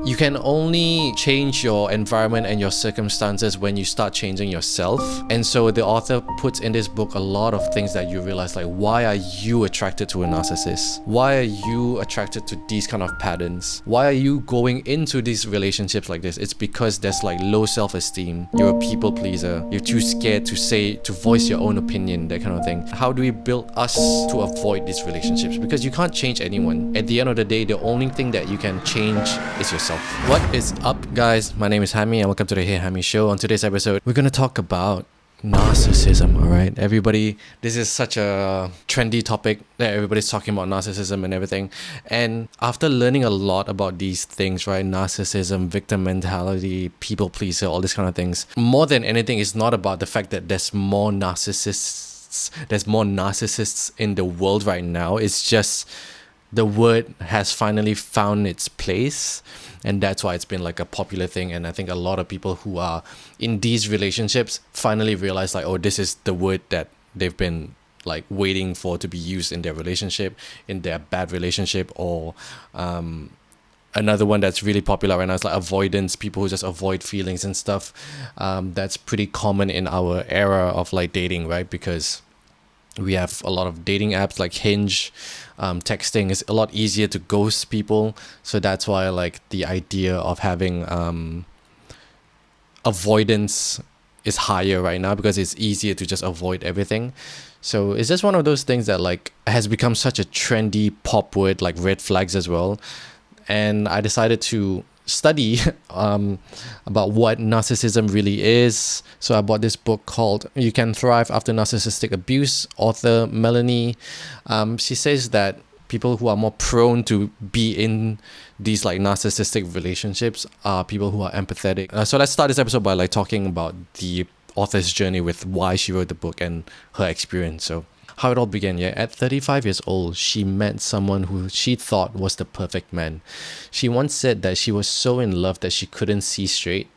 You can only change your environment and your circumstances when you start changing yourself. And so the author puts in this book a lot of things that you realize, like, why are you attracted to a narcissist? Why are you attracted to these kind of patterns? Why are you going into these relationships like this? It's because there's like low self-esteem. You're a people pleaser. You're too scared to voice your own opinion, that kind of thing. How do we build us to avoid these relationships? Because you can't change anyone. At the end of the day, the only thing that you can change is yourself. What is up, guys? My name is Hammy and welcome to the Hey Hammy Show. On today's episode, we're gonna talk about narcissism. Alright, everybody, this is such a trendy topic that everybody's talking about, narcissism and everything. And after learning a lot about these things, right, narcissism, victim mentality, people pleaser, all these kind of things, more than anything, it's not about the fact that there's more narcissists in the world right now. It's just the word has finally found its place, and that's why it's been like a popular thing. And I think a lot of people who are in these relationships finally realize, like, oh, this is the word that they've been like waiting for to be used in their relationship, in their bad relationship, or another one that's really popular right now is like avoidance, people who just avoid feelings and stuff. That's pretty common in our era of like dating, right? Because we have a lot of dating apps like Hinge. Texting is a lot easier to ghost people, so that's why like the idea of having avoidance is higher right now, because it's easier to just avoid everything. So it's just one of those things that like has become such a trendy pop word, like red flags as well. And I decided to study about what narcissism really is. So I bought this book called You Can Thrive After Narcissistic Abuse. Author Melanie, she says that people who are more prone to be in these like narcissistic relationships are people who are empathetic. So let's start this episode by like talking about the author's journey with why she wrote the book and her experience. So how it all began, yeah. At 35 years old, she met someone who she thought was the perfect man. She once said that she was so in love that she couldn't see straight,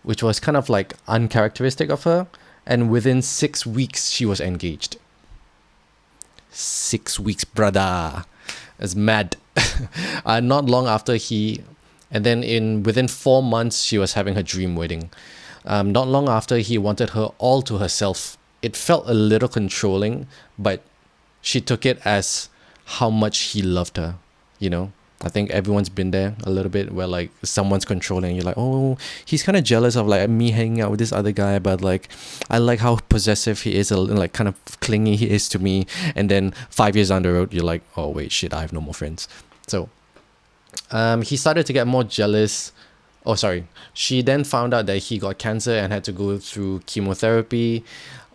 which was kind of like uncharacteristic of her. And within 6 weeks, she was engaged. 6 weeks, brother. It's mad. Not long after within 4 months, she was having her dream wedding. Not long after, he wanted her all to herself. It felt a little controlling, but she took it as how much he loved her, you know? I think everyone's been there a little bit where like someone's controlling. You're like, oh, he's kind of jealous of like me hanging out with this other guy, but like I like how possessive he is and like kind of clingy he is to me. And then 5 years down the road, you're like, oh wait, shit, I have no more friends. So he started to get more jealous. Oh, sorry. She then found out that he got cancer and had to go through chemotherapy.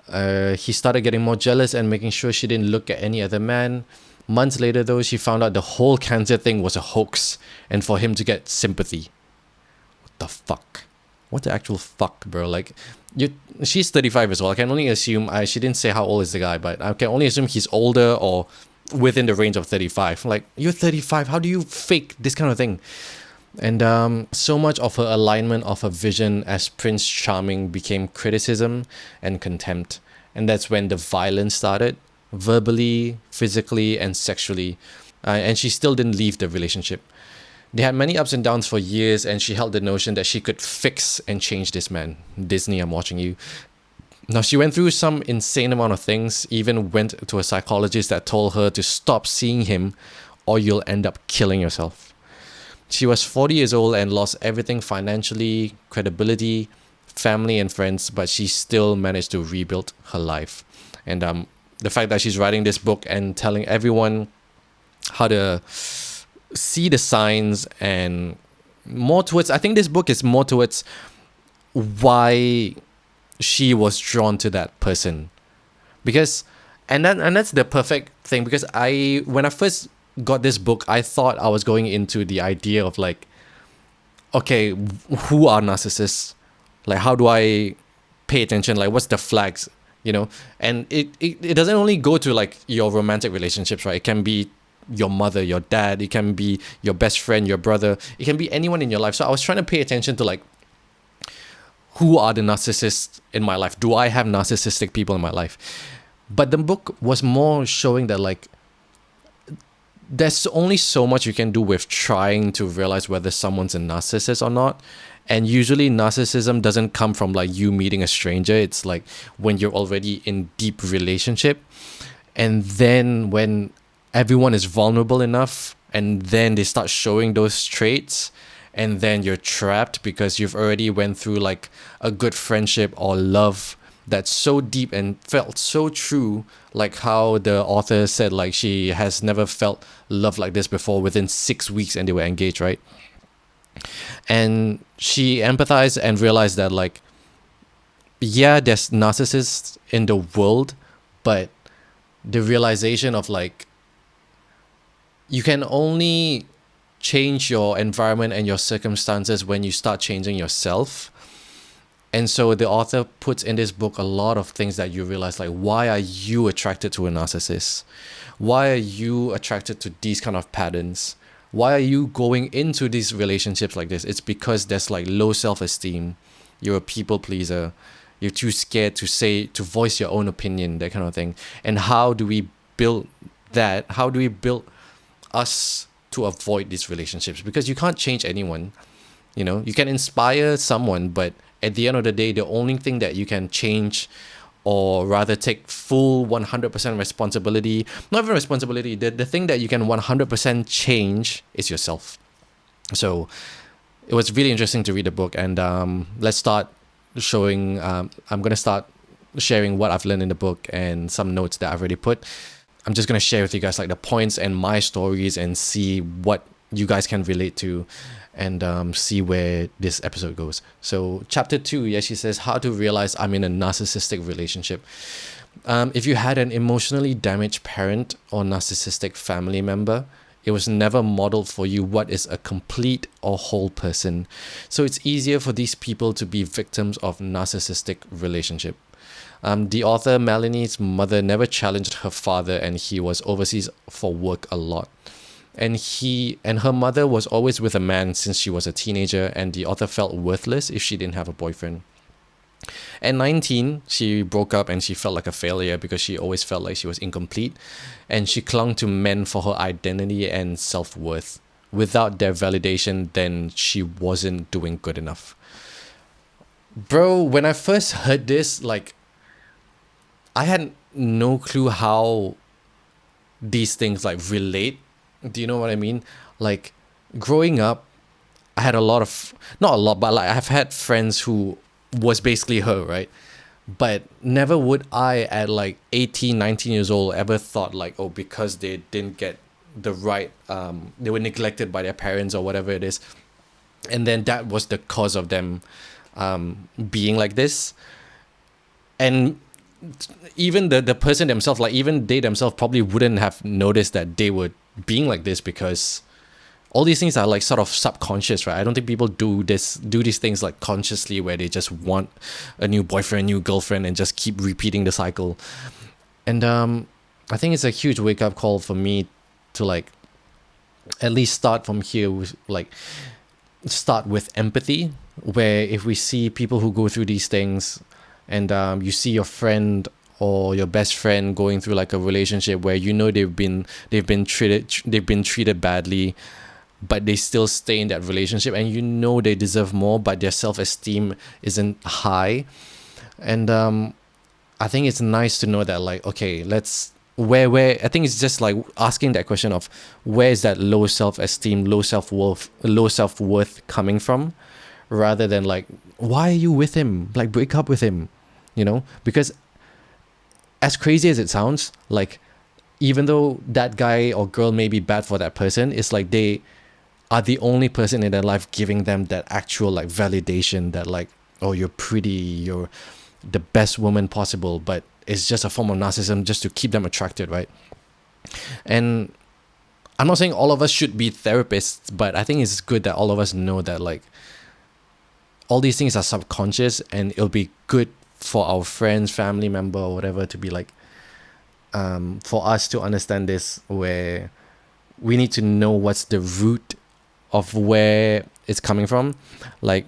He started getting more jealous and making sure she didn't look at any other man. Months later, though, she found out the whole cancer thing was a hoax, and for him to get sympathy. What the fuck? What the actual fuck, bro? Like, she's 35 as well. I can only assume, she didn't say how old is the guy, but I can only assume he's older or within the range of 35. Like, you're 35, how do you fake this kind of thing? And so much of her alignment of her vision as Prince Charming became criticism and contempt. And that's when the violence started, verbally, physically, and sexually. And she still didn't leave the relationship. They had many ups and downs for years, and she held the notion that she could fix and change this man. Disney, I'm watching you. Now, she went through some insane amount of things, even went to a psychologist that told her to stop seeing him or you'll end up killing yourself. She was 40 years old and lost everything financially, credibility, family and friends, but she still managed to rebuild her life. And the fact that she's writing this book and telling everyone how to see the signs and more towards, I think this book is more towards why she was drawn to that person. Because, and that's the perfect thing, because when I first got this book, I thought I was going into the idea of like, okay, who are narcissists? Like, how do I pay attention? Like, what's the flags? You know? And it doesn't only go to like your romantic relationships, right? It can be your mother, your dad, it can be your best friend, your brother, it can be anyone in your life. So I was trying to pay attention to like, who are the narcissists in my life? Do I have narcissistic people in my life? But the book was more showing that like there's only so much you can do with trying to realize whether someone's a narcissist or not. And usually narcissism doesn't come from like you meeting a stranger. It's like when you're already in deep relationship, and then when everyone is vulnerable enough, and then they start showing those traits, and then you're trapped because you've already went through like a good friendship or love that's so deep and felt so true, like how the author said, like she has never felt love like this before within 6 weeks, and they were engaged, right? And she empathized and realized that, like, yeah, there's narcissists in the world, but the realization of like you can only change your environment and your circumstances when you start changing yourself. And so the author puts in this book a lot of things that you realize, like, why are you attracted to a narcissist? Why are you attracted to these kind of patterns? Why are you going into these relationships like this? It's because there's like low self-esteem. You're a people pleaser. You're too scared to voice your own opinion, that kind of thing. And how do we build that? How do we build us to avoid these relationships? Because you can't change anyone. You know, you can inspire someone, but at the end of the day, the only thing that you can change, or rather take full 100% responsibility, not even responsibility, the thing that you can 100% change is yourself. So it was really interesting to read the book. And let's start showing, I'm going to start sharing what I've learned in the book and some notes that I've already put. I'm just going to share with you guys like the points and my stories, and see what you guys can relate to, and see where this episode goes. So chapter 2, yeah, she says how to realize I'm in a narcissistic relationship. If you had an emotionally damaged parent or narcissistic family member, it was never modeled for you what is a complete or whole person. So it's easier for these people to be victims of narcissistic relationship. The author, Melanie's mother, never challenged her father, and he was overseas for work a lot. And her mother was always with a man since she was a teenager, and the author felt worthless if she didn't have a boyfriend. At 19, she broke up and she felt like a failure because she always felt like she was incomplete, and she clung to men for her identity and self-worth. Without their validation, then she wasn't doing good enough. Bro, when I first heard this, like, I had no clue how these things like relate. Do you know what I mean? Like, growing up, I had a lot of, not a lot, but like I've had friends who was basically her, right? But never would I at like 18, 19 years old ever thought like, oh, because they didn't get the right, they were neglected by their parents or whatever it is, and then that was the cause of them being like this. And even the person themselves, like even they themselves probably wouldn't have noticed that they were being like this, because all these things are like sort of subconscious, right? I don't think people do these things like consciously, where they just want a new boyfriend, new girlfriend, and just keep repeating the cycle. And I think it's a huge wake up call for me to like at least start from here with like start with empathy, where if we see people who go through these things, and you see your friend or your best friend going through like a relationship where you know they've been treated badly, but they still stay in that relationship, and you know they deserve more, but their self-esteem isn't high. And I think it's nice to know that, like, okay, let's where I think it's just like asking that question of where is that low self-esteem, low self-worth coming from, rather than like, why are you with him? Like, break up with him, you know? Because as crazy as it sounds, like, even though that guy or girl may be bad for that person, it's like they are the only person in their life giving them that actual like validation that like, oh, you're pretty, you're the best woman possible, but it's just a form of narcissism just to keep them attracted, right? And I'm not saying all of us should be therapists, but I think it's good that all of us know that like all these things are subconscious, and it'll be good for our friends, family member, or whatever to be like, for us to understand this, where we need to know what's the root of where it's coming from. Like,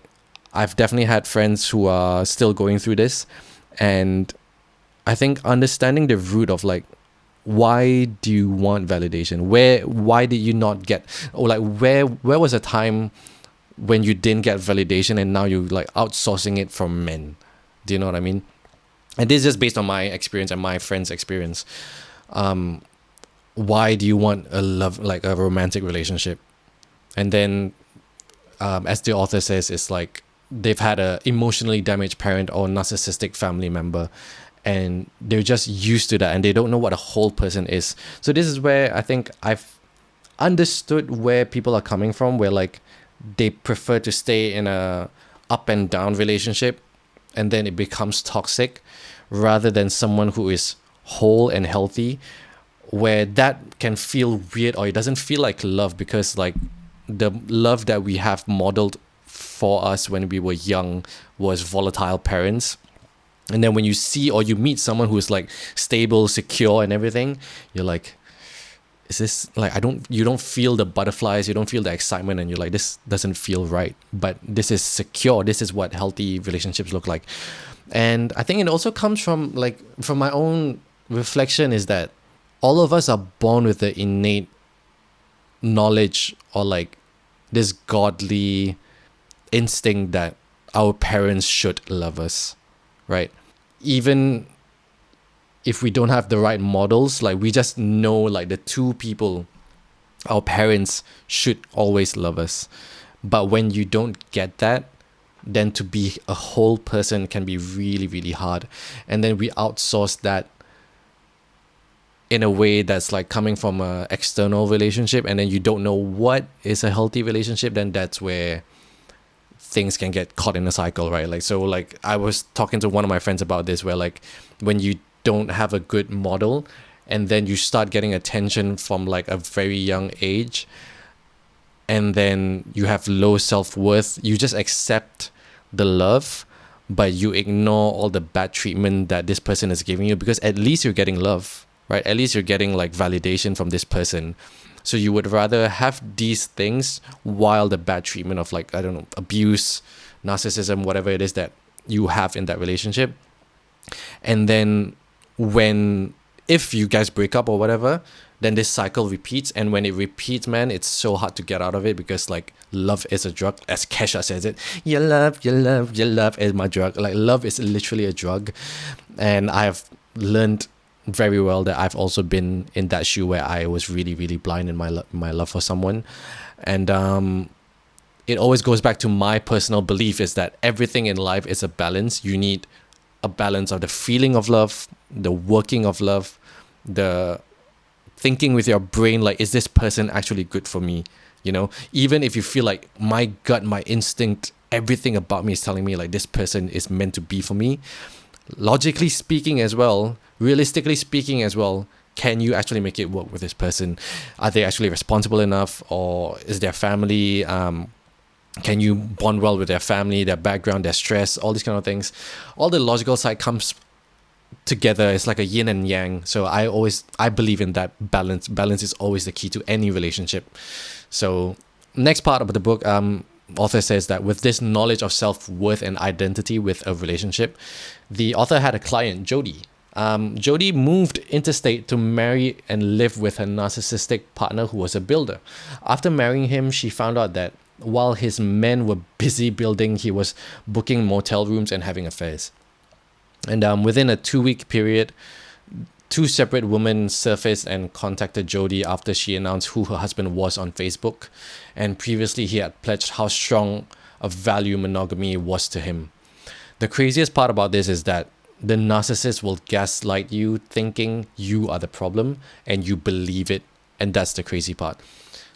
I've definitely had friends who are still going through this, and I think understanding the root of like why do you want validation? Why did you not get, or like where was a time when you didn't get validation and now you like outsourcing it from men? Do you know what I mean? And this is just based on my experience and my friend's experience. Why do you want a love, like a romantic relationship? And then, as the author says, it's like they've had a emotionally damaged parent or narcissistic family member, and they're just used to that, and they don't know what a whole person is. So this is where I think I've understood where people are coming from, where like they prefer to stay in a up and down relationship, and then it becomes toxic, rather than someone who is whole and healthy, where that can feel weird, or it doesn't feel like love, because like the love that we have modeled for us when we were young was volatile parents. And then when you see or you meet someone who's like stable, secure and everything, you're like, is this like, you don't feel the butterflies, you don't feel the excitement, and you're like, this doesn't feel right. But this is secure. This is what healthy relationships look like. And I think it also comes from my own reflection, is that all of us are born with the innate knowledge, or like this godly instinct that our parents should love us, right? Even if we don't have the right models, like we just know like the two people, our parents should always love us. But when you don't get that, then to be a whole person can be really, really hard. And then we outsource that in a way that's like coming from a external relationship, and then you don't know what is a healthy relationship. Then that's where things can get caught in a cycle, right? Like, so like I was talking to one of my friends about this, where like when you don't have a good model, and then you start getting attention from like a very young age, and then you have low self-worth, you just accept the love, but you ignore all the bad treatment that this person is giving you, because at least you're getting love, right? At least you're getting like validation from this person. So you would rather have these things while the bad treatment of like, I don't know, abuse, narcissism, whatever it is that you have in that relationship. And then if you guys break up or whatever, then this cycle repeats. And when it repeats, man, it's so hard to get out of it, because like love is a drug, as Kesha says it. Your love is my drug. Like love is literally a drug. And I've learned very well that I've also been in that shoe, where I was really, really blind in my love for someone. And it always goes back to my personal belief, is that everything in life is a balance. You need a balance of the feeling of love, the working of love, the thinking with your brain, like, is this person actually good for me? You know, even if you feel like my gut, my instinct, everything about me is telling me like this person is meant to be for me, logically speaking as well, realistically speaking as well, can you actually make it work with this person? Are they actually responsible enough? Or is their family, can you bond well with their family, their background, their stress, all these kind of things? All the logical side comes together. It's like a yin and yang. So I believe in that balance. Balance is always the key to any relationship. So next part of the book, author says that with this knowledge of self-worth and identity with a relationship, the author had a client, Jody. Jody moved interstate to marry and live with her narcissistic partner, who was a builder. After marrying him, she found out that while his men were busy building, he was booking motel rooms and having affairs. And within a 2-week period, 2 separate women surfaced and contacted Jody after she announced who her husband was on Facebook. And previously he had pledged how strong a value monogamy was to him. The craziest part about this is that the narcissist will gaslight you, thinking you are the problem, and you believe it. And that's the crazy part.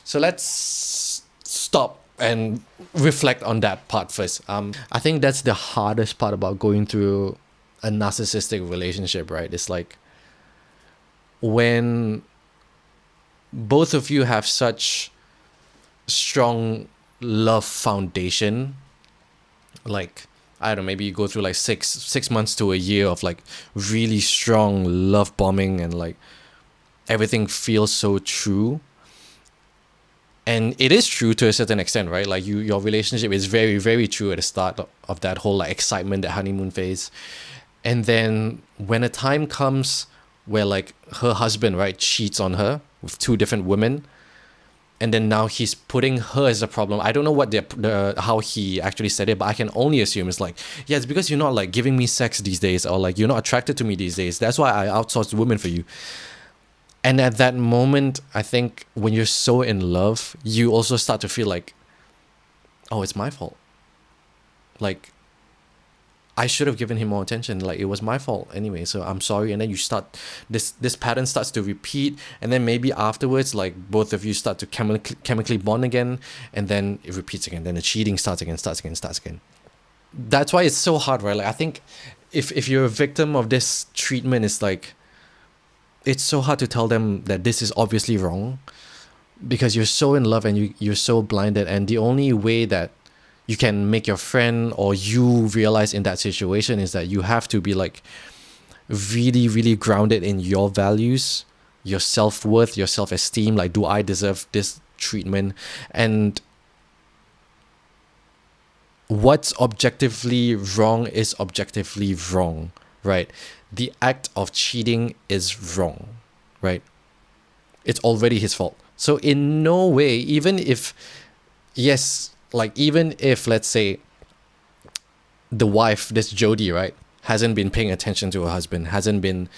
So let's stop and reflect on that part first. I think that's the hardest part about going through a narcissistic relationship, right? It's like when both of you have such strong love foundation, like, I don't know, maybe you go through like six months to a year of like really strong love bombing, and like everything feels so true. And it is true to a certain extent, right? Like your relationship is very, very true at the start of that whole like excitement, that honeymoon phase. And then when a time comes where like her husband, right, cheats on her with two different women, and then now he's putting her as a problem. I don't know what the how he actually said it, but I can only assume it's like, yeah, it's because you're not like giving me sex these days, or like you're not attracted to me these days. That's why I outsourced women for you. And at that moment, I think when you're so in love, you also start to feel like, oh, it's my fault. Like, I should have given him more attention. Like, it was my fault anyway, so I'm sorry. And then you start, this pattern starts to repeat, and then maybe afterwards, like, both of you start to chemically bond again, and then it repeats again. Then the cheating starts again. That's why it's so hard, right? Like, I think if you're a victim of this treatment, it's like, it's so hard to tell them that this is obviously wrong, because you're so in love and you're so blinded, and the only way that you can make your friend or you realize in that situation is that you have to be like really, really grounded in your values, your self-worth, your self-esteem. Like, do I deserve this treatment? And what's objectively wrong is objectively wrong, right? The act of cheating is wrong, right? It's already his fault. So in no way, even if, yes, like, even if, let's say, the wife, this Jody, right, hasn't been paying attention to her husband, hasn't been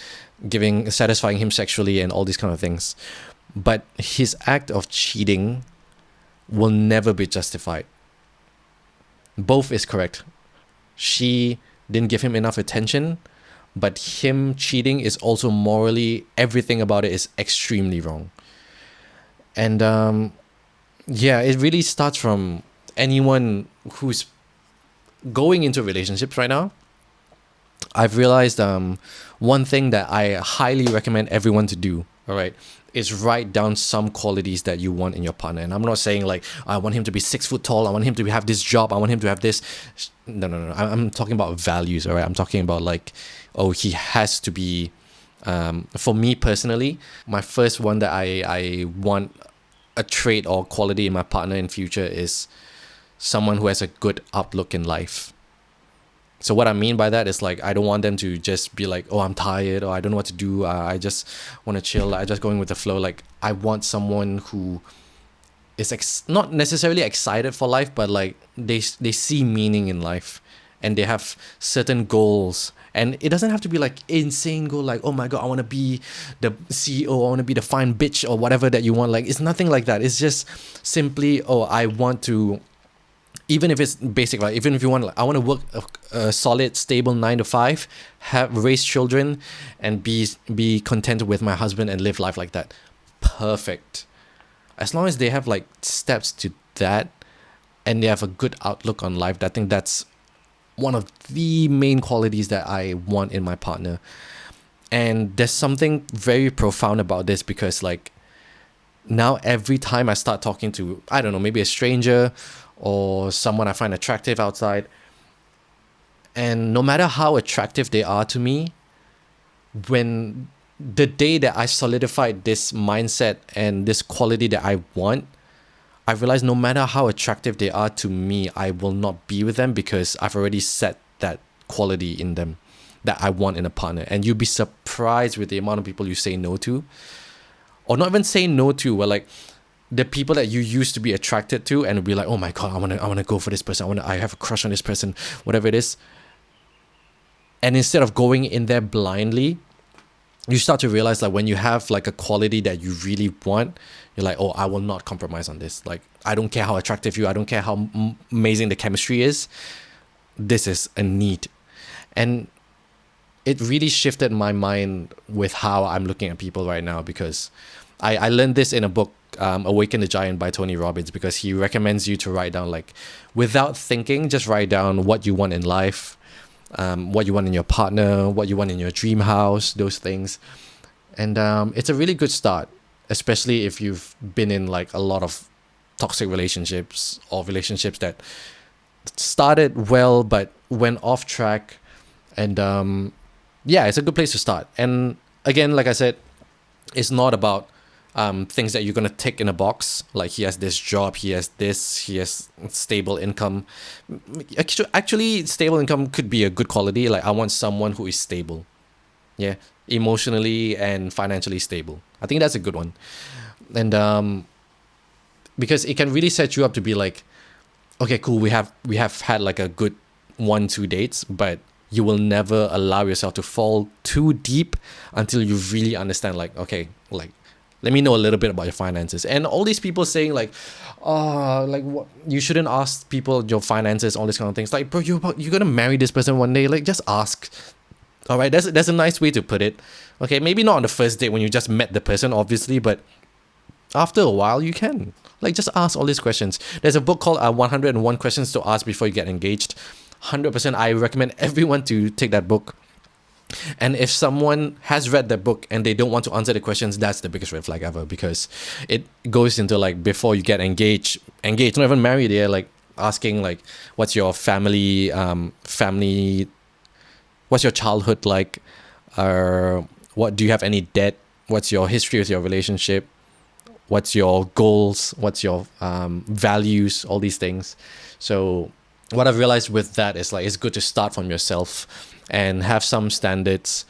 satisfying him sexually and all these kind of things, but his act of cheating will never be justified. Both is correct. She didn't give him enough attention, but him cheating is also morally, everything about it is extremely wrong. And yeah, it really starts from anyone who's going into relationships right now. I've realized one thing that I highly recommend everyone to do, all right, is write down some qualities that you want in your partner. And I'm not saying like, I want him to be 6 foot tall, I want him to have this job, I want him to have this. No. I'm talking about values, all right? I'm talking about like, oh, he has to be, for me personally, my first one that I want a trait or quality in my partner in future is someone who has a good outlook in life. So what I mean by that is like, I don't want them to just be like, oh, I'm tired, or I don't know what to do, I just want to chill, I just going with the flow. Like, I want someone who is not necessarily excited for life, but like they see meaning in life, and they have certain goals. And it doesn't have to be like insane goal, like, oh my God, I want to be the CEO, I want to be the fine bitch, or whatever that you want. Like, it's nothing like that. It's just simply, oh, I want to, even if it's basic, like, even if you want, like, I want to work a solid, stable 9 to 5, raise children, and be content with my husband and live life like that. Perfect. As long as they have like steps to that, and they have a good outlook on life, I think that's one of the main qualities that I want in my partner. And there's something very profound about this, because like, now every time I start talking to, I don't know, maybe a stranger or someone I find attractive outside, and no matter how attractive they are to me, when the day that I solidified this mindset and this quality that I want, I realize no matter how attractive they are to me, I will not be with them, because I've already set that quality in them that I want in a partner. And you'll be surprised with the amount of people you say no to, or not even say no to, but like the people that you used to be attracted to, and be like, oh my God, I want to go for this person. I have a crush on this person, whatever it is. And instead of going in there blindly, you start to realize like, when you have like a quality that you really want, you're like, oh, I will not compromise on this. Like, I don't care how attractive you are, I don't care how amazing the chemistry is. This is a need. And it really shifted my mind with how I'm looking at people right now, because I learned this in a book, Awaken the Giant by Tony Robbins, because he recommends you to write down, like, without thinking, just write down what you want in life, what you want in your partner, what you want in your dream house, those things. And it's a really good start, especially if you've been in like a lot of toxic relationships, or relationships that started well but went off track. And yeah, it's a good place to start. And again, like I said, it's not about things that you're going to tick in a box, like he has this job, he has this, he has stable income. Actually, stable income could be a good quality. Like, I want someone who is stable. Yeah, emotionally and financially stable. I think that's a good one. And because it can really set you up to be like, okay, cool, we have had like a good 1-2 dates, but you will never allow yourself to fall too deep until you really understand, like, okay, like, let me know a little bit about your finances. And all these people saying like, oh, like, what, you shouldn't ask people your finances, all these kind of things. Like, bro, you're gonna marry this person one day, like, just ask. All right, that's a nice way to put it. Okay, maybe not on the first date when you just met the person, obviously, but after a while you can, like, just ask all these questions. There's a book called 101 Questions to Ask Before You Get Engaged. 100% I recommend everyone to take that book. And if someone has read that book and they don't want to answer the questions, that's the biggest red flag ever, because it goes into like, before you get engaged, not even married, they're like asking like, what's your family, what's your childhood like, what do you have any debt, what's your history with your relationship, what's your goals, what's your values, all these things. So what I've realized with that is like, it's good to start from yourself and have some standards,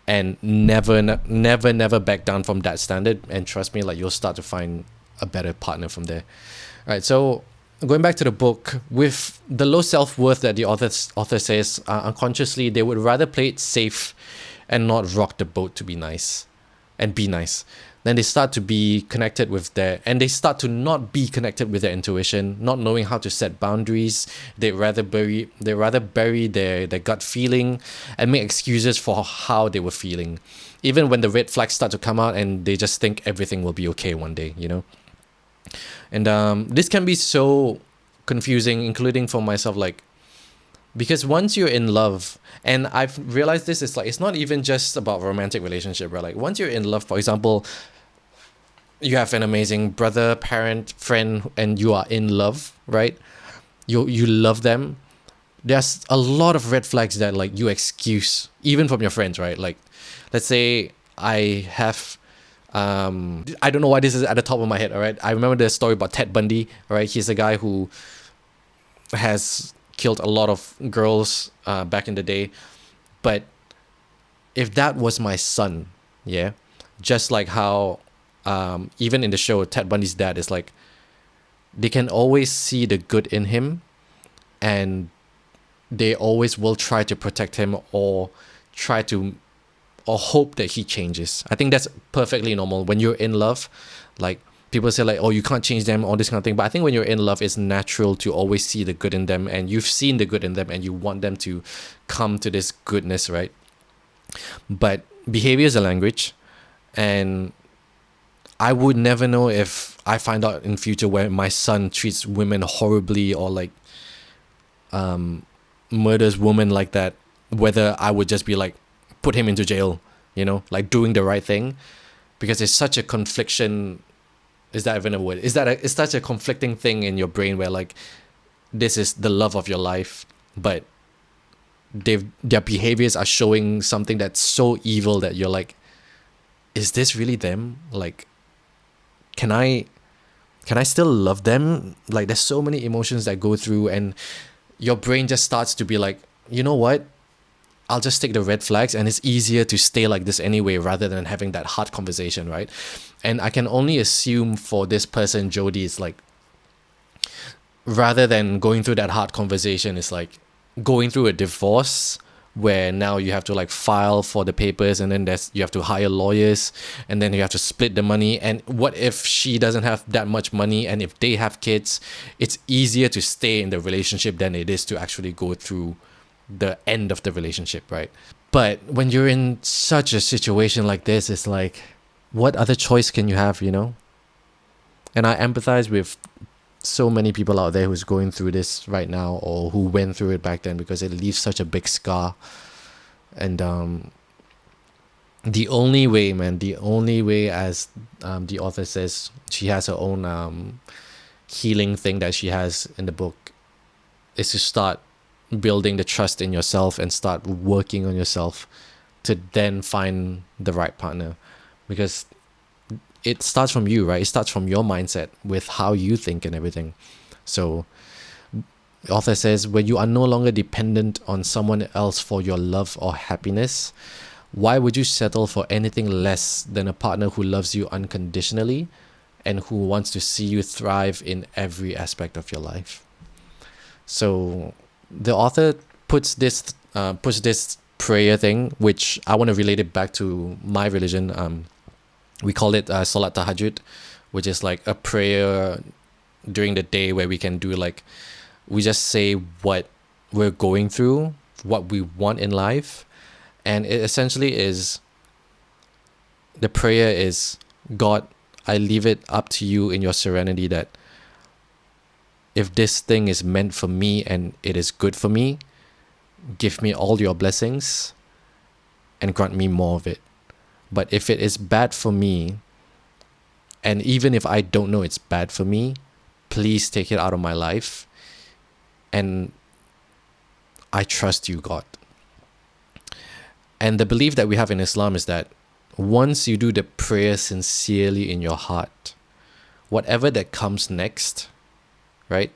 and never back down from that standard. And trust me, like, you'll start to find a better partner from there. All right, so going back to the book, with the low self-worth that the author says, unconsciously they would rather play it safe and not rock the boat to be nice. Then they start to be connected with they start to not be connected with their intuition, not knowing how to set boundaries. They rather bury their gut feeling and make excuses for how they were feeling, even when the red flags start to come out, and they just think everything will be okay one day, you know. And this can be so confusing, including for myself, like, because once you're in love, and I've realized this, is like, it's not even just about romantic relationship, right? Like, once you're in love, for example, you have an amazing brother, parent, friend, and you are in love, right? You love them. There's a lot of red flags that like you excuse, even from your friends, right? Like, let's say I have, I don't know why this is at the top of my head, all right? I remember the story about Ted Bundy, all right? He's a guy who has killed a lot of girls back in the day. But if that was my son, yeah, just like how even in the show, Ted Bundy's dad is like, they can always see the good in him, and they always will try to protect him, or hope that he changes. I think that's perfectly normal when you're in love. Like, people say like, oh, you can't change them, all this kind of thing. But I think when you're in love, it's natural to always see the good in them, and you've seen the good in them, and you want them to come to this goodness, right? But behavior is a language, and I would never know if I find out in future where my son treats women horribly, or like murders women like that, whether I would just be like, put him into jail, you know, like doing the right thing, because it's such a confliction. Is that even a word? It's such a conflicting thing in your brain, where like, this is the love of your life, but their behaviors are showing something that's so evil that you're like, is this really them? Like, can I still love them? Like, there's so many emotions that go through, and your brain just starts to be like, you know what? I'll just take the red flags, and it's easier to stay like this anyway, rather than having that hard conversation, right? And I can only assume for this person, Jody, is like, rather than going through that hard conversation, it's like going through a divorce, where now you have to like file for the papers, and then you have to hire lawyers, and then you have to split the money. And what if she doesn't have that much money, and if they have kids? It's easier to stay in the relationship than it is to actually go through the end of the relationship, right? But when you're in such a situation like this, it's like, what other choice can you have, you know? And I empathize with so many people out there who's going through this right now, or who went through it back then, because it leaves such a big scar. And the only way, as the author says, she has her own healing thing that she has in the book, is to start building the trust in yourself and start working on yourself to then find the right partner. Because it starts from you, right? It starts from your mindset with how you think and everything. So the author says, when you are no longer dependent on someone else for your love or happiness, Why would you settle for anything less than a partner who loves you unconditionally and who wants to see you thrive in every aspect of your life? So the author puts this prayer thing, which I want to relate it back to my religion. We call it Salat Tahajjud, which is like a prayer during the day where we can do like, we just say what we're going through, what we want in life. And it essentially is, the prayer is, God, I leave it up to you in your serenity that if this thing is meant for me and it is good for me, give me all your blessings and grant me more of it. But if it is bad for me, and even if I don't know it's bad for me, please take it out of my life. And I trust you, God. And the belief that we have in Islam is that once you do the prayer sincerely in your heart, whatever that comes next, right?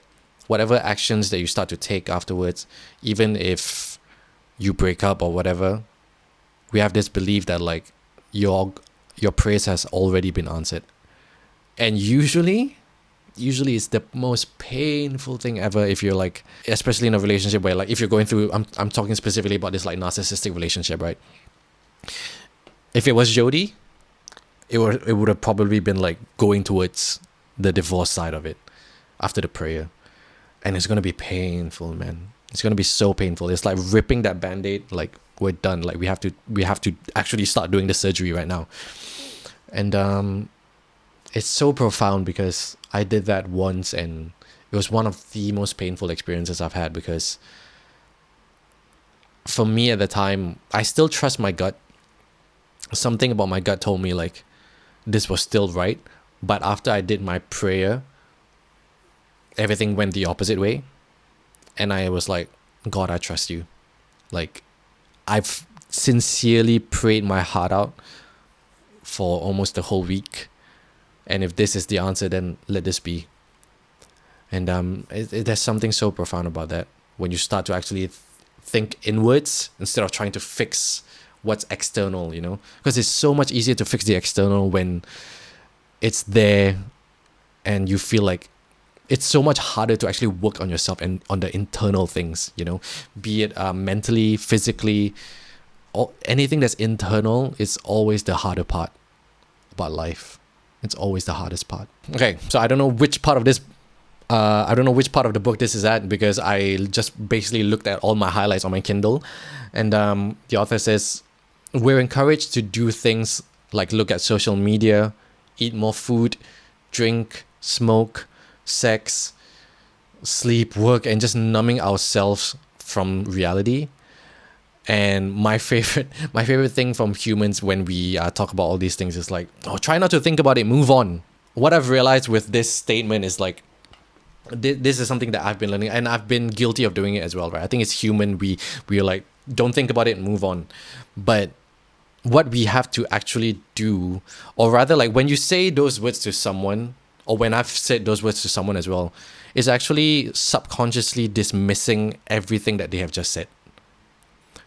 Whatever actions that you start to take afterwards, even if you break up or whatever, we have this belief that like your prayers has already been answered. And usually it's the most painful thing ever if you're like, especially in a relationship where like if you're going through, I'm talking specifically about this like narcissistic relationship, right? If it was Jody, it would have probably been like going towards the divorce side of it after the prayer. And it's going to be painful, man. It's going to be so painful. It's like ripping that band-aid, like we're done. Like we have to actually start doing the surgery right now. And it's so profound because I did that once and it was one of the most painful experiences I've had, because for me at the time, I still trust my gut. Something about my gut told me like this was still right. But after I did my prayer, everything went the opposite way. And I was like, God, I trust you. Like, I've sincerely prayed my heart out for almost the whole week. And if this is the answer, then let this be. And there's something so profound about that when you start to actually think inwards instead of trying to fix what's external, you know? Because it's so much easier to fix the external when it's there and you feel like it's so much harder to actually work on yourself and on the internal things, you know? Be it mentally, physically, or anything that's internal is always the harder part about life. It's always the hardest part. Okay, so I don't know which part of this, I don't know which part of the book this is at, because I just basically looked at all my highlights on my Kindle. And the author says, we're encouraged to do things like look at social media, eat more food, drink, smoke, sex, sleep, work, and just numbing ourselves from reality. And my favorite thing from humans when we talk about all these things is like, oh, try not to think about it, move on. What I've realized with this statement is like, this is something that I've been learning, and I've been guilty of doing it as well, right? I think it's human. We're like, don't think about it and move on. But what we have to actually do, or rather like when you say those words to someone, or when I've said those words to someone as well, is actually subconsciously dismissing everything that they have just said.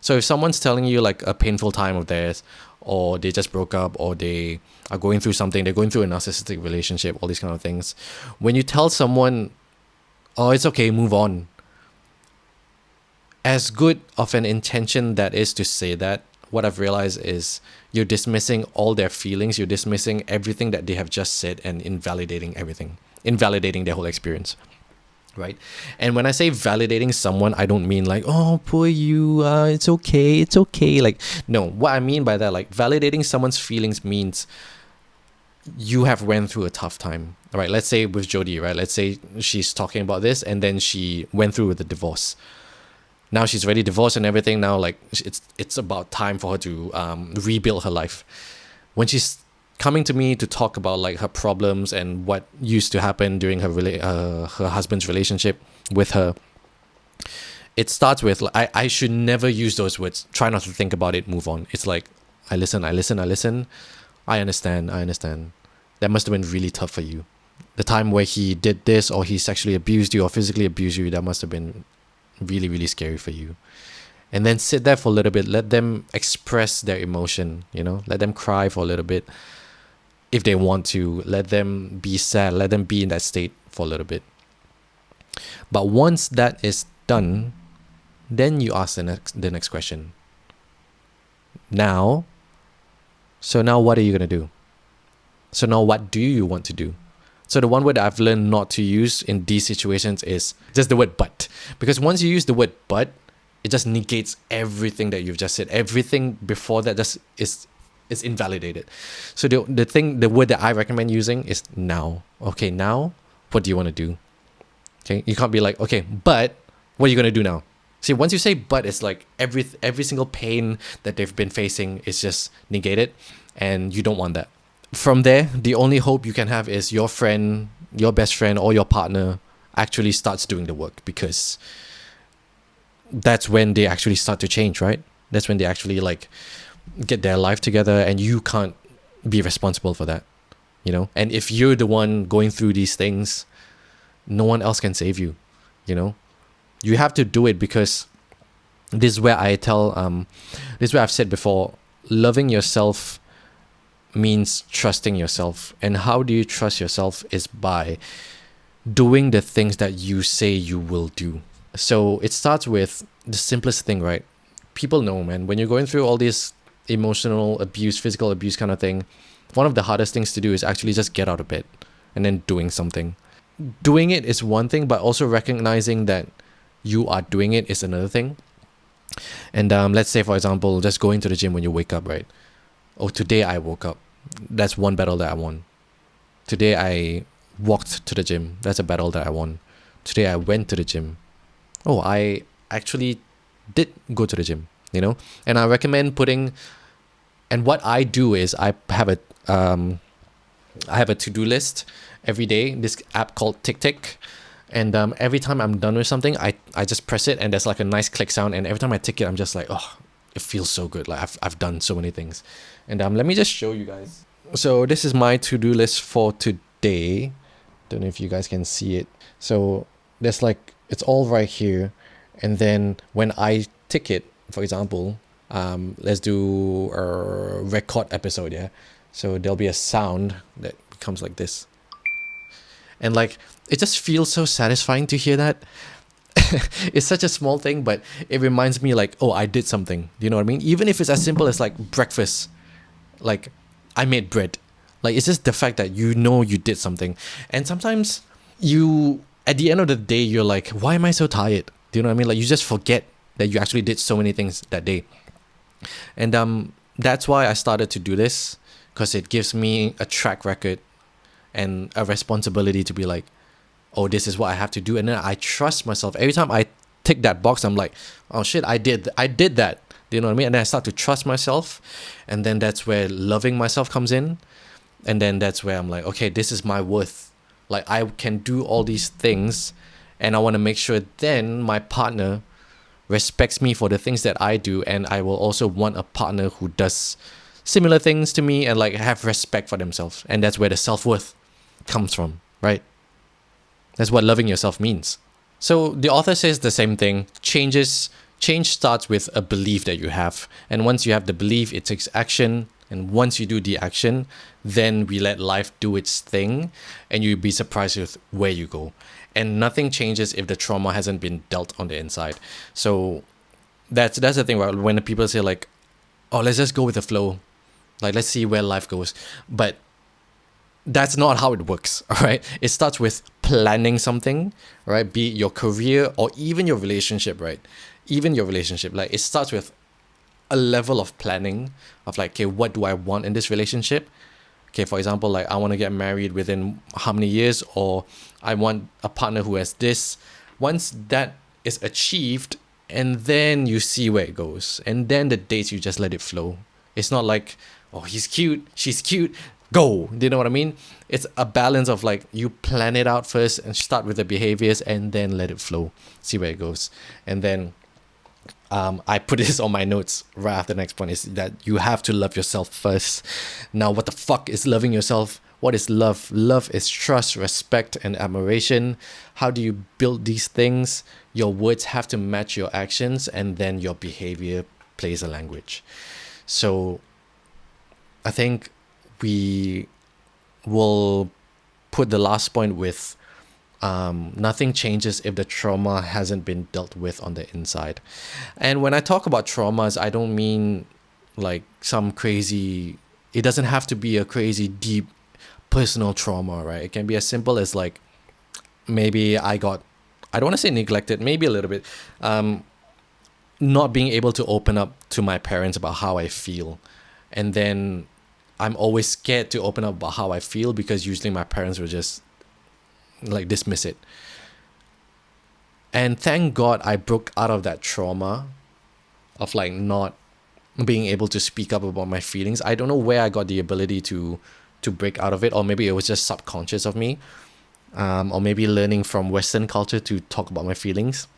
So if someone's telling you like a painful time of theirs, or they just broke up, or they are going through something, they're going through a narcissistic relationship, all these kind of things, when you tell someone, oh, it's okay, move on, as good of an intention that is to say that, what I've realized is you're dismissing all their feelings, you're dismissing everything that they have just said and invalidating everything, invalidating their whole experience. Right? And when I say validating someone, I don't mean like, oh, poor you, it's okay. Like, no, what I mean by that, like validating someone's feelings means you have went through a tough time. All right, let's say with Jody, right? Let's say she's talking about this and then she went through with the divorce. Now she's already divorced and everything. Now, like, it's about time for her to rebuild her life. When she's coming to me to talk about like her problems and what used to happen during her husband's relationship with her, it starts with like, I should never use those words. Try not to think about it, move on. It's like, I listen. I understand. That must have been really tough for you. The time where he did this, or he sexually abused you or physically abused you, that must have been really, really scary for you. And then sit there for a little bit. Let them express their emotion, let them cry for a little bit if they want to. Let them be sad. Let them be in that state for a little bit. But once that is done, then you ask the next question. Now what are you going to do? So now what do you want to do? So the one word that I've learned not to use in these situations is just the word but. Because once you use the word but, it just negates everything that you've just said. Everything before that just is invalidated. So the word that I recommend using is now. Okay, now what do you want to do? Okay, you can't be like, okay, but what are you going to do now? See, once you say but, it's like every single pain that they've been facing is just negated, and you don't want that. From there, the only hope you can have is your friend, your best friend, or your partner actually starts doing the work, because that's when they actually start to change, right? That's when they actually like get their life together, and you can't be responsible for that, And if you're the one going through these things, no one else can save you, You have to do it, because this is where this is where I've said before, loving yourself means trusting yourself. And how do you trust yourself is by doing the things that you say you will do. So it starts with the simplest thing, right? People know, man, when you're going through all this emotional abuse, physical abuse kind of thing, one of the hardest things to do is actually just get out of bed and then doing something. Doing it is one thing, but also recognizing that you are doing it is another thing. And let's say, for example, just going to the gym when you wake up, right? Oh, today I woke up. That's one battle that I won. Today I walked to the gym. That's a battle that I won. Today I went to the gym. Oh, I actually did go to the gym, And I recommend and what I do is I have a to-do list every day, this app called TickTick. And every time I'm done with something, I just press it, and there's like a nice click sound. And every time I tick it, I'm just like, oh, it feels so good. Like I've done so many things. And let me just show you guys. So this is my to-do list for today. Don't know if you guys can see it. So there's like, it's all right here. And then when I tick it, for example, let's do a record episode, yeah? So there'll be a sound that becomes like this. And like, it just feels so satisfying to hear that. It's such a small thing, but it reminds me like, oh, I did something. Do you know what I mean? Even if it's as simple as like breakfast, like I made bread. Like, it's just the fact that you did something. And sometimes at the end of the day, you're like, why am I so tired? Do you know what I mean? Like, you just forget that you actually did so many things that day. And that's why I started to do this, because it gives me a track record and a responsibility to be like, oh, this is what I have to do. And then I trust myself. Every time I tick that box, I'm like, oh shit, I did that. Do you know what I mean? And then I start to trust myself. And then that's where loving myself comes in. And then that's where I'm like, okay, this is my worth. Like, I can do all these things, and I want to make sure then my partner respects me for the things that I do. And I will also want a partner who does similar things to me and like have respect for themselves. And that's where the self-worth comes from, right? That's what loving yourself means. So the author says the same thing. Change starts with a belief that you have. And once you have the belief, it takes action. And once you do the action, then we let life do its thing, and you'll be surprised with where you go. And nothing changes if the trauma hasn't been dealt on the inside. So that's the thing, right? When the people say like, oh, let's just go with the flow. Like, let's see where life goes. But that's not how it works, all right? It starts with planning something, right? Be it your career or even your relationship, right? Even your relationship. Like, it starts with a level of planning of like, okay, what do I want in this relationship? Okay, for example, like I want to get married within how many years, or I want a partner who has this. Once that is achieved, and then you see where it goes. And then the dates, you just let it flow. It's not like, oh, he's cute, she's cute, go. Do you know what I mean? It's a balance of like, you plan it out first and start with the behaviors and then let it flow. See where it goes. And then I put this on my notes right after the next point, is that you have to love yourself first. Now, what the fuck is loving yourself? What is love? Love is trust, respect, and admiration. How do you build these things? Your words have to match your actions, and then your behavior plays a language. So I think we will put the last point with nothing changes if the trauma hasn't been dealt with on the inside. And when I talk about traumas, I don't mean like some crazy, it doesn't have to be a crazy deep personal trauma, right? It can be as simple as like, maybe I don't want to say neglected, maybe a little bit, not being able to open up to my parents about how I feel. And then I'm always scared to open up about how I feel because usually my parents will just like dismiss it. And thank God I broke out of that trauma of like not being able to speak up about my feelings. I don't know where I got the ability to break out of it, or maybe it was just subconscious of me, or maybe learning from Western culture to talk about my feelings.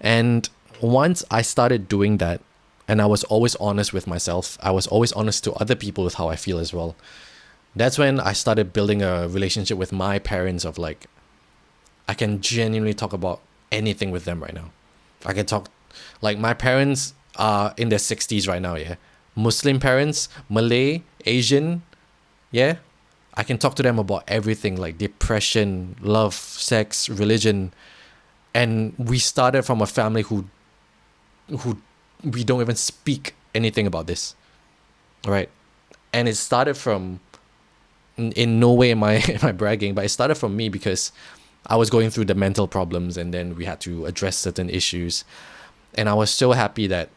And once I started doing that, and I was always honest with myself, I was always honest to other people with how I feel as well. That's when I started building a relationship with my parents of like, I can genuinely talk about anything with them right now. I can talk, like my parents are in their 60s right now, yeah. Muslim parents, Malay, Asian, yeah. I can talk to them about everything like depression, love, sex, religion. And we started from a family who we don't even speak anything about this, right? And it started from, in no way am I bragging, but it started from me because I was going through the mental problems, and then we had to address certain issues. And I was so happy that,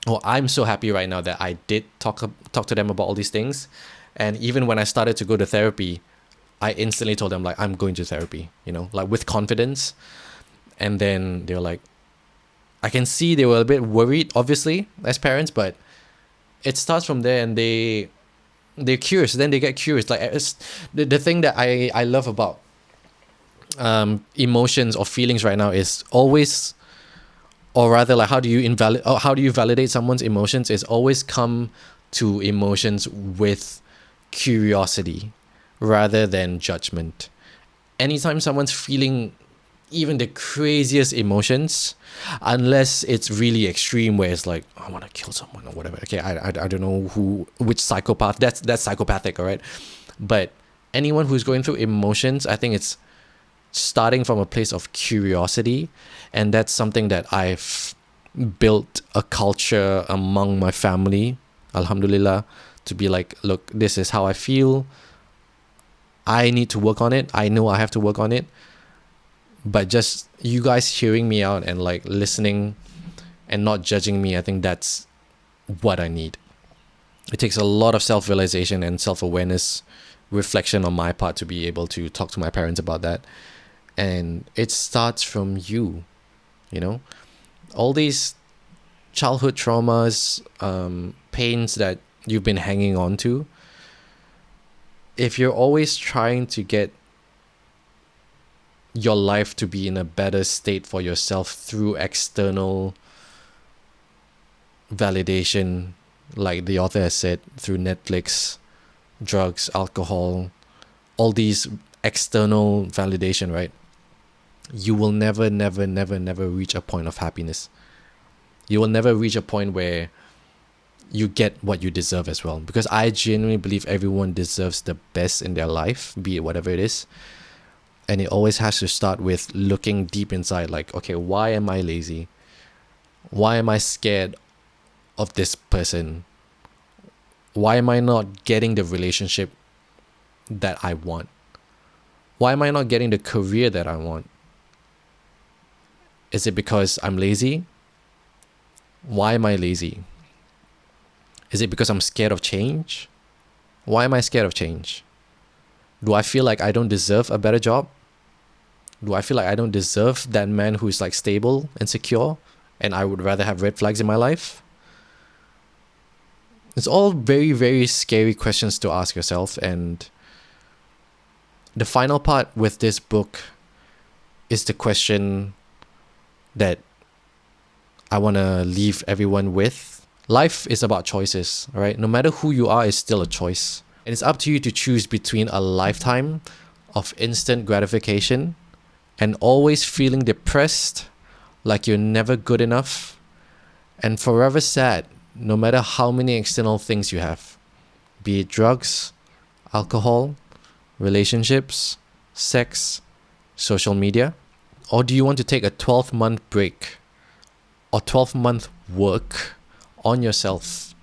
well, I'm so happy right now that I did talk to them about all these things. And even when I started to go to therapy, I instantly told them like, I'm going to therapy, like with confidence. And then they were like, I can see they were a bit worried, obviously, as parents, but it starts from there, and they're curious. Then they get curious. Like it's, the thing that I love about emotions or feelings right now is always, or rather, like how do you validate someone's emotions? Is always come to emotions with curiosity rather than judgment. Anytime someone's feeling even the craziest emotions, unless it's really extreme where it's like, I want to kill someone or whatever. Okay, I don't know which psychopath. That's psychopathic, all right? But anyone who's going through emotions, I think it's starting from a place of curiosity. And that's something that I've built a culture among my family, alhamdulillah, to be like, look, this is how I feel. I need to work on it. I know I have to work on it. But just you guys hearing me out and like listening and not judging me, I think that's what I need. It takes a lot of self-realization and self-awareness, reflection on my part to be able to talk to my parents about that. And it starts from you, all these childhood traumas, pains that you've been hanging on to. If you're always trying to get your life to be in a better state for yourself through external validation, like the author has said, through Netflix, drugs, alcohol, all these external validation, right? You will never reach a point of happiness. You will never reach a point where you get what you deserve as well. Because I genuinely believe everyone deserves the best in their life, be it whatever it is. And it always has to start with looking deep inside, like, okay, why am I lazy? Why am I scared of this person? Why am I not getting the relationship that I want? Why am I not getting the career that I want? Is it because I'm lazy? Why am I lazy? Is it because I'm scared of change? Why am I scared of change? Do I feel like I don't deserve a better job? Do I feel like I don't deserve that man who's like stable and secure, and I would rather have red flags in my life? It's all very, very scary questions to ask yourself. And the final part with this book is the question that I want to leave everyone with. Life is about choices, right? No matter who you are, it's still a choice. And it's up to you to choose between a lifetime of instant gratification and always feeling depressed, like you're never good enough, and forever sad no matter how many external things you have, be it drugs, alcohol, relationships, sex, social media. Or do you want to take a 12-month break or 12-month work on yourself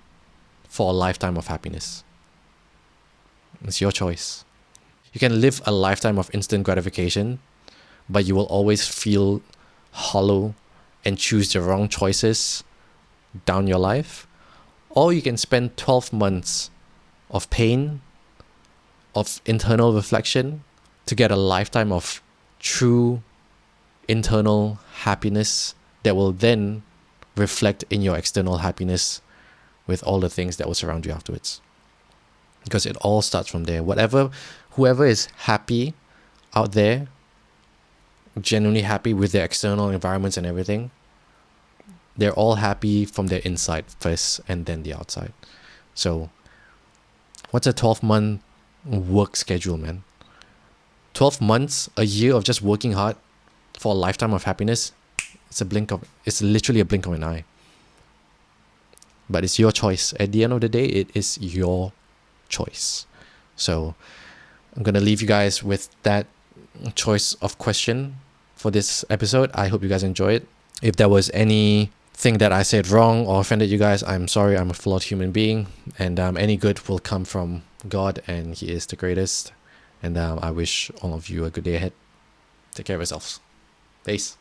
for a lifetime of happiness? It's your choice. You can live a lifetime of instant gratification, but you will always feel hollow and choose the wrong choices down your life. Or you can spend 12 months of pain, of internal reflection, to get a lifetime of true internal happiness that will then reflect in your external happiness with all the things that will surround you afterwards. Because it all starts from there. Whoever is happy out there, genuinely happy with their external environments and everything, they're all happy from their inside first and then the outside. So what's a 12-month work schedule, man? 12 months, a year of just working hard for a lifetime of happiness, it's literally a blink of an eye. But it's your choice. At the end of the day, it is your choice. So I'm going to leave you guys with that choice of question for this episode. I hope you guys enjoy it. If there was anything that I said wrong or offended you guys, I'm sorry. I'm a flawed human being, and any good will come from God, and He is the greatest. And I wish all of you a good day ahead. Take care of yourselves. Peace.